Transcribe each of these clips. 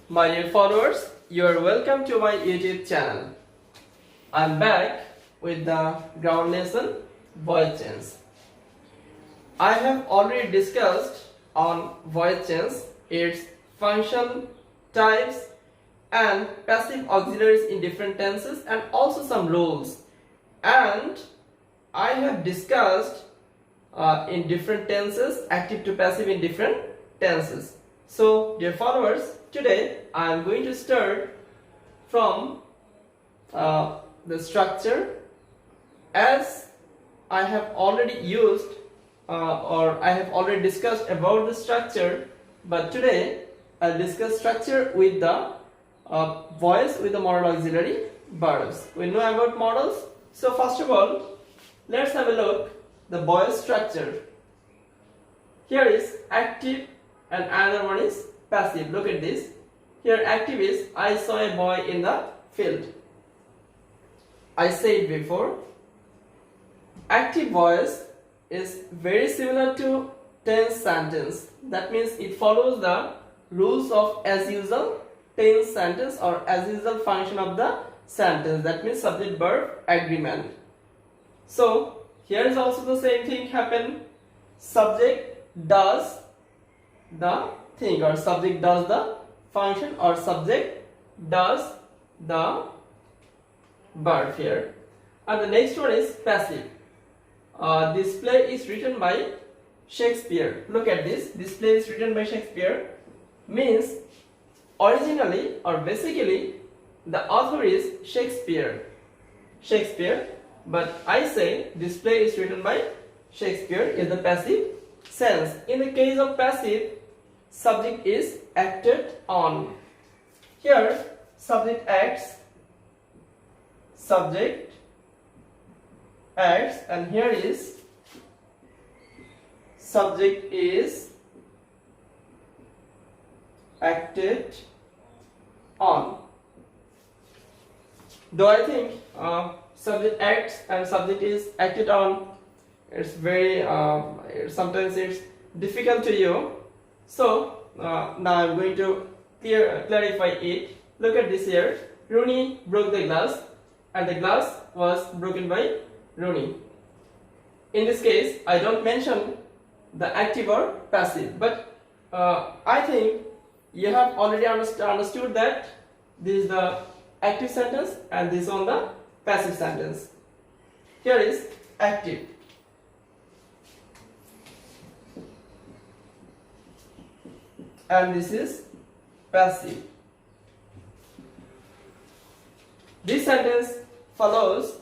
My dear followers, you are welcome to my YouTube channel. I am back with the ground lesson voice change. I have already discussed on voice change, its function, types and passive auxiliaries in different tenses and also some rules. And I have discussed in different tenses, active to passive in different tenses. So dear followers, today I am going to start from the structure, as I have already used or I have already discussed about the structure, but today I'll discuss structure with the voice with the modal auxiliary verbs. We know about modals. So first of all, let's have a look the voice structure. Here is active and another one is passive. Look at this. Here active is I saw a boy in the field. I said before, active voice is very similar to tense sentence. That means it follows the rules of as usual tense sentence or as usual function of the sentence. That means subject verb agreement. So here is also the same thing happen. Subject does the thing or subject does the function or subject does the verb here. And the next one is passive. This play is written by Shakespeare. Look at this. This play is written by Shakespeare. Means originally or basically the author is Shakespeare. But I say this play is written by Shakespeare is the passive sense. In the case of passive, subject is acted on. Here subject acts, and here is subject is acted on. Though I think subject acts and subject is acted on, it's very sometimes it's difficult to you. So now I'm going to clarify it. Look at this here. Rooney broke the glass and the glass was broken by Rooney. In this case I don't mention the active or passive, but I think you have already understood that this is the active sentence and this on the passive sentence. Here is active. And this is passive. This sentence follows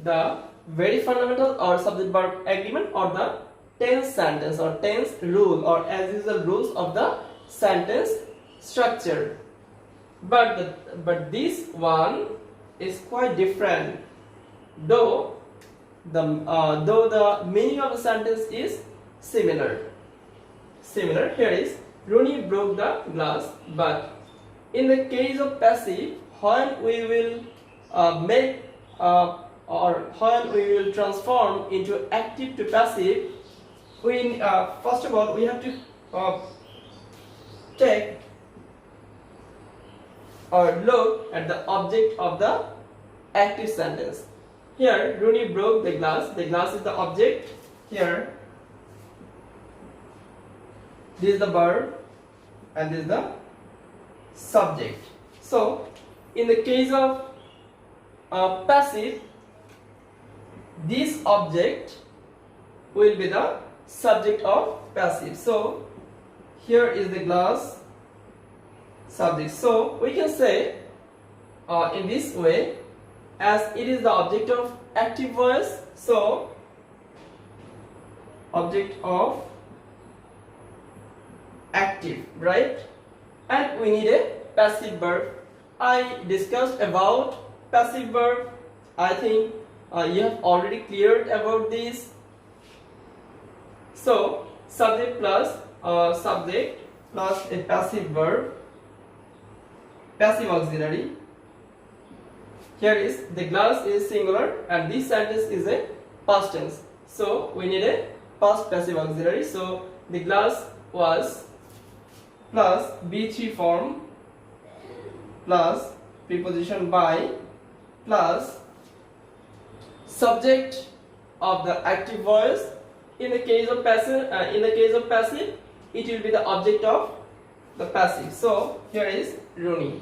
the very fundamental or subject verb agreement or the tense sentence or tense rule or as usual rules of the sentence structure. But this one is quite different, though the meaning of the sentence is similar. Here is Rooney broke the glass, but in the case of passive, when we will when we will transform into active to passive, we first of all we have to take or look at the object of the active sentence. Here Rooney broke the glass. The glass is the object. Here this is the verb and this is the subject. So in the case of passive, this object will be the subject of passive. So here is the glass, subject. So we can say in this way, as it is the object of active voice, so object of active, right? And we need a passive verb. I discussed about passive verb. I think you have already cleared about this. So subject plus a passive verb, passive auxiliary. Here is the glass is singular and this sentence is a past tense. So we need a past passive auxiliary. So the glass was plus B3 form plus preposition by plus subject of the active voice. In the case of passive, it will be the object of the passive. So here is Rooney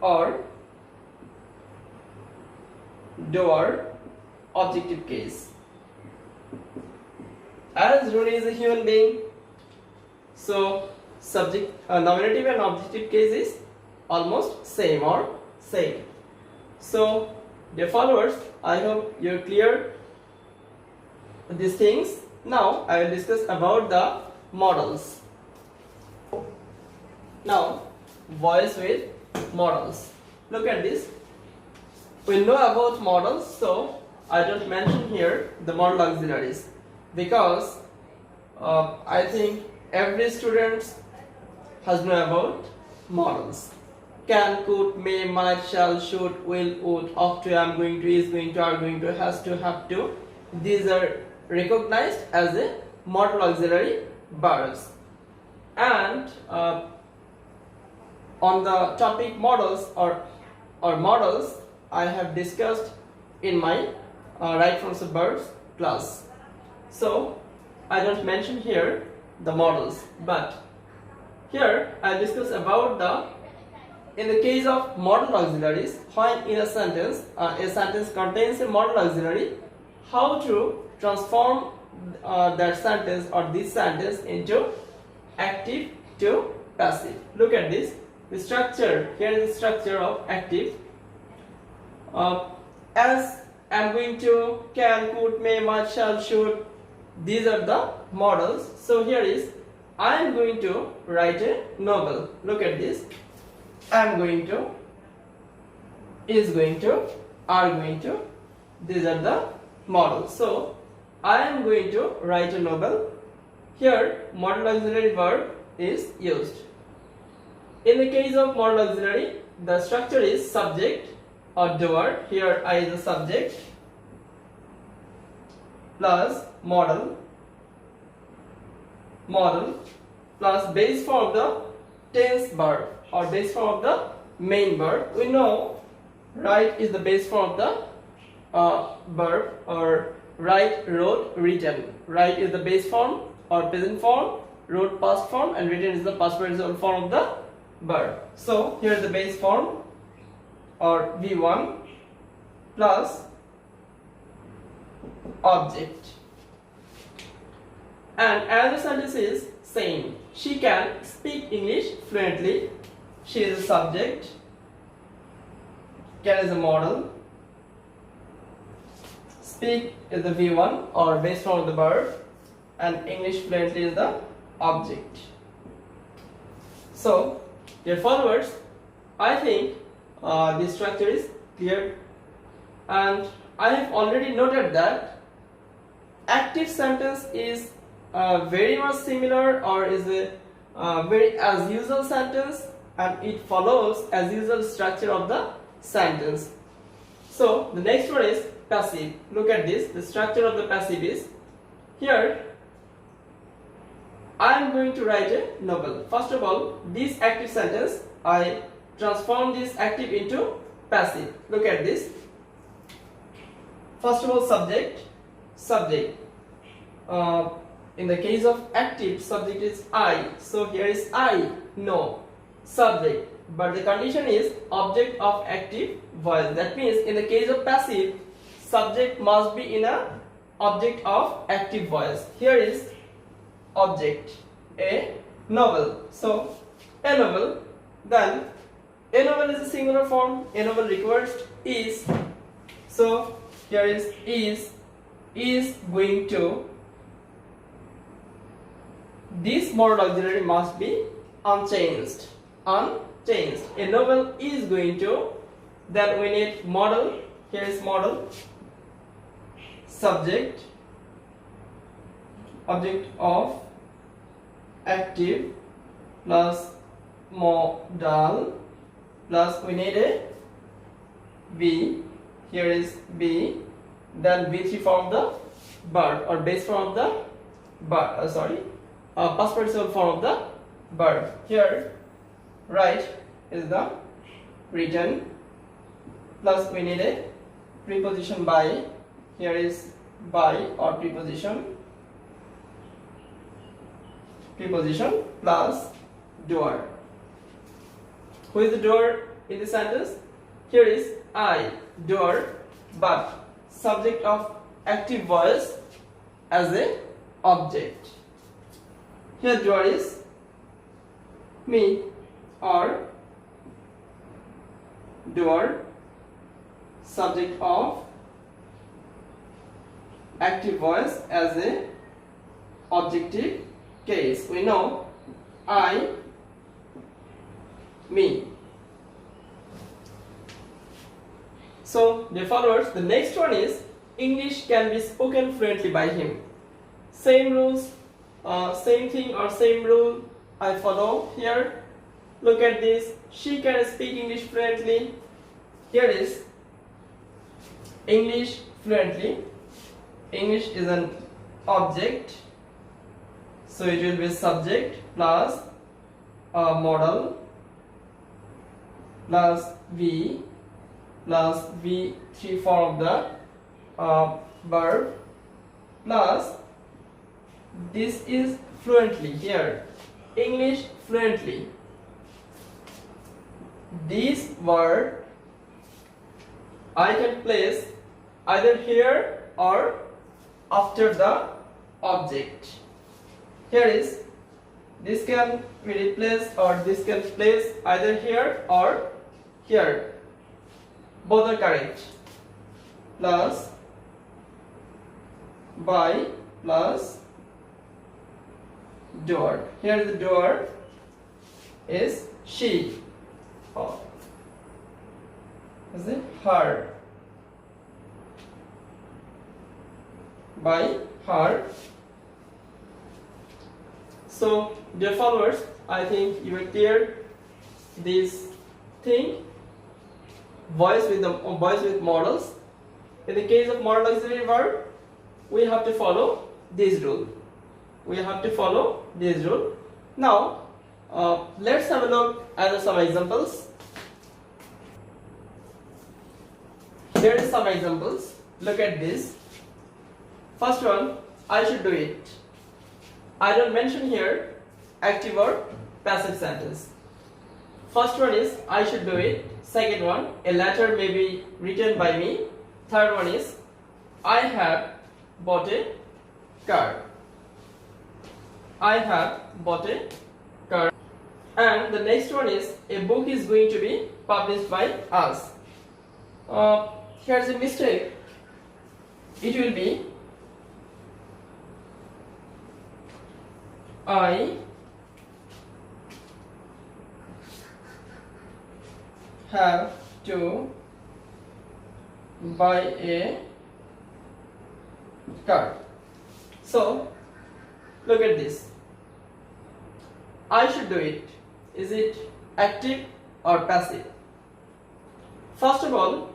or door, objective case. As Rooney is a human being, so subject, nominative and objective case is almost same or same. So dear followers, I hope you're clear with these things. Now I will discuss about the modals. Now voice with modals. Look at this. We know about modals, so I don't mention here the modal auxiliaries because I think every student has known about modals. Can, could, may, might, shall, should, will, would, ought to, am going to, is going to, are going to, has to, have to. These are recognized as a modal auxiliary verbs. And on the topic modals or modals, I have discussed in my right forms of verbs class. So I don't mention here the modals, but here I discuss about in the case of modal auxiliaries, when in a sentence contains a modal auxiliary, how to transform that sentence or this sentence into active to passive. Look at this. The structure, here is the structure of active. As I am going to, can, could, may, might, shall, should, these are the modals. So here is, I am going to write a novel. Look at this. I am going to, is going to, are going to, these are the modals. So I am going to write a novel. Here modal auxiliary verb is used. In the case of modal auxiliary, the structure is subject or doer. Here I is the subject plus modal plus base form of the tense verb or base form of the main verb. We know write is the base form of the verb, or write, wrote, written. Write is the base form or present form, wrote past form, and written is the past participle form of the verb. So here is the base form or V1 plus object. And another sentence is saying she can speak English fluently. She is a subject. Can is a modal. Speak is the V1 or base form of the verb, and English fluently is the object. So, dear followers, I think this structure is clear, and I have already noted that active sentence is very much similar or is a very as usual sentence, and it follows as usual structure of the sentence. So the next one is passive. Look at this. The structure of the passive is here. I am going to write a novel. First of all, this active sentence I transform this active into passive. Look at this. First of all, subject. In the case of active, subject is I. So here is I, no, subject. But the condition is object of active voice. That means in the case of passive, subject must be in a object of active voice. Here is object, a novel. So a novel, then a novel is a singular form. A novel requires is. So here is going to. This modal auxiliary must be unchanged. A novel is going to. Then we need modal. Here is modal. Subject. Object of active plus modal plus we need a B. Here is B. Then B3 form of the verb or base form of the verb. Past participle form of the verb. Here write is the written, plus we need a preposition by. Here is by or preposition plus doer. Who is the doer in the sentence? Here is I, doer, but subject of active voice as a object. Here doer is me, or doer, subject of active voice as a objective case. We know I, me. So, dear followers, the next one is English can be spoken fluently by him. Same rules, same thing or same rule I follow here. Look at this. She can speak English fluently. Here is English fluently. English is an object, so it will be subject plus modal plus V plus V3 form of the verb plus this is fluently. Here English fluently. This word I can place either here or after the object. Here is this can be replaced or this can place either here or here. Both are correct. Plus by plus door. Here the door is she. Oh. Is it her? By her. So, dear followers, I think you are clear this thing. Voice with modals. In the case of modal auxiliary verb, we have to follow this rule. Now, let's have a look at some examples. Here is some examples. Look at this. First one, I should do it. I don't mention here active or passive sentence. First one is I should do it. Second one, a letter may be written by me. Third one is I have bought a car. I have bought a car. And the next one is a book is going to be published by us. Here's a mistake. It will be I have to buy a car. So, look at this. I should do it. Is it active or passive? First of all,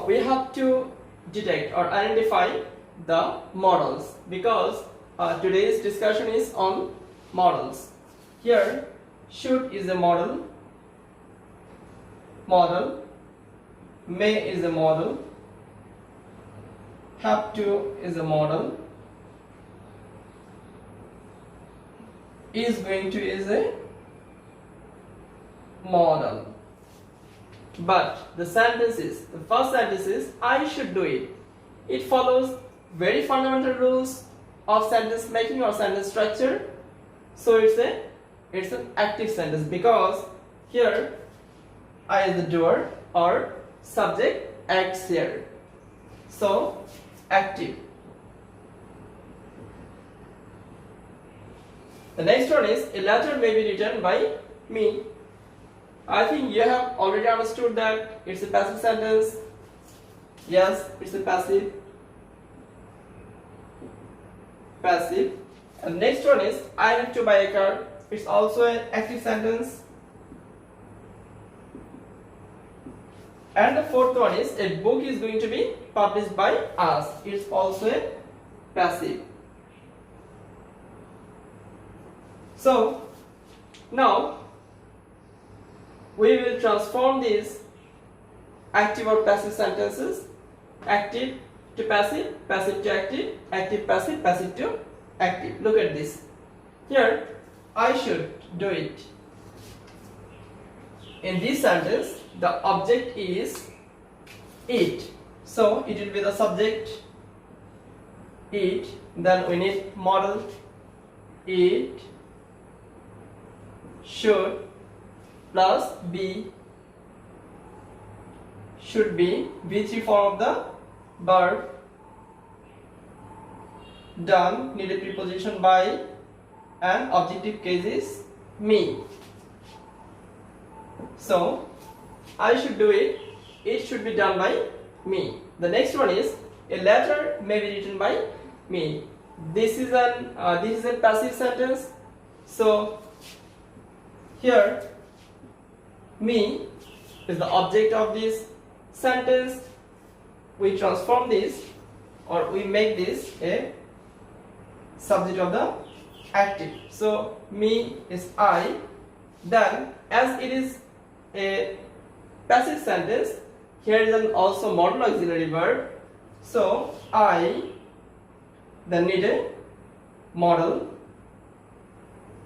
we have to detect or identify the modals, because today's discussion is on modals. Here, should is a modal, may is a modal, have to is a modal, is going to is a modal. But the first sentence is I should do it. It follows very fundamental rules of sentence making or sentence structure. So it's an active sentence, because here I is the doer or subject acts here. So active. The next one is a letter may be written by me. I think you have already understood that it's a passive sentence. Yes, it's a passive. And next one is I have to buy a car. It's also an active sentence. And the fourth one is a book is going to be published by us. It's also a passive. So Now we will transform these active or passive sentences, active to passive, passive to active, active passive, passive to active. Look at this. Here I should do it. In this sentence the object is it, so it will be the subject it, then we need modal it should plus be, should be V3 form of the verb, done, need a preposition by, and objective case is me. So I should do it, it should be done by me. The next one is a letter may be written by me. This is a passive sentence. So here me is the object of this sentence. We transform this, or we make this a subject of the active. So me is I. Then as it is a passive sentence, here is an also modal auxiliary verb. So I then need a modal,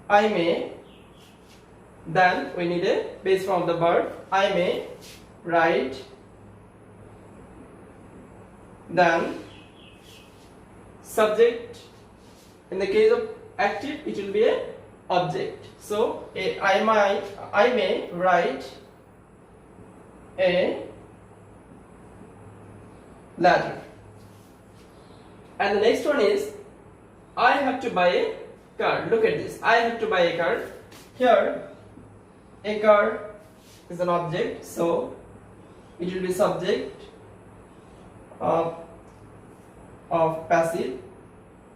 I may, then we need a base form of the verb, I may write, then subject, in the case of active it will be a object. So I may write a letter. And the next one is I have to buy a car. Look at this. I have to buy a car. Here a car is an object, so it will be subject of passive,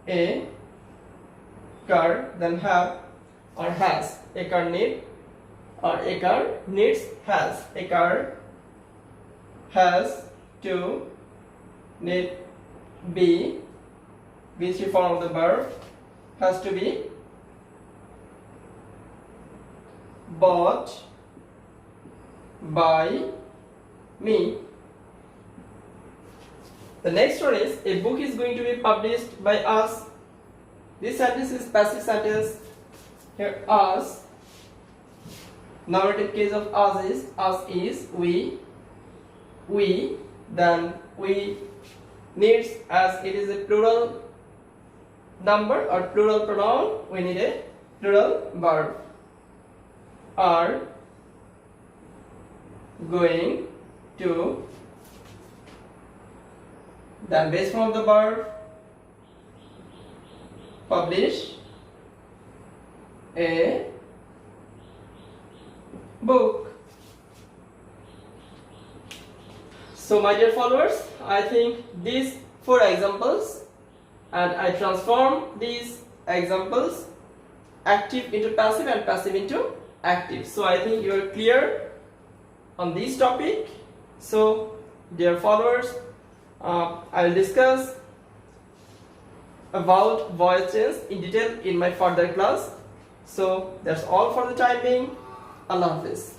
a car, then have or has, a car need, or a car needs, has, a car has to, need, be, V3 form of the verb, has to be bought by me. The next one is a book is going to be published by us. This sentence is passive sentence. Here us, nominative case of us is we, then we needs, as it is a plural number or plural pronoun, we need a plural verb, are going to, then base form of the verb, publish a book. So my dear followers, I think these 4 examples, and I transform these examples active into passive and passive into active. So I think you are clear on this topic. So dear followers, I will discuss about voice change in detail in my further class. So that's all for the time being. Allah Hafiz.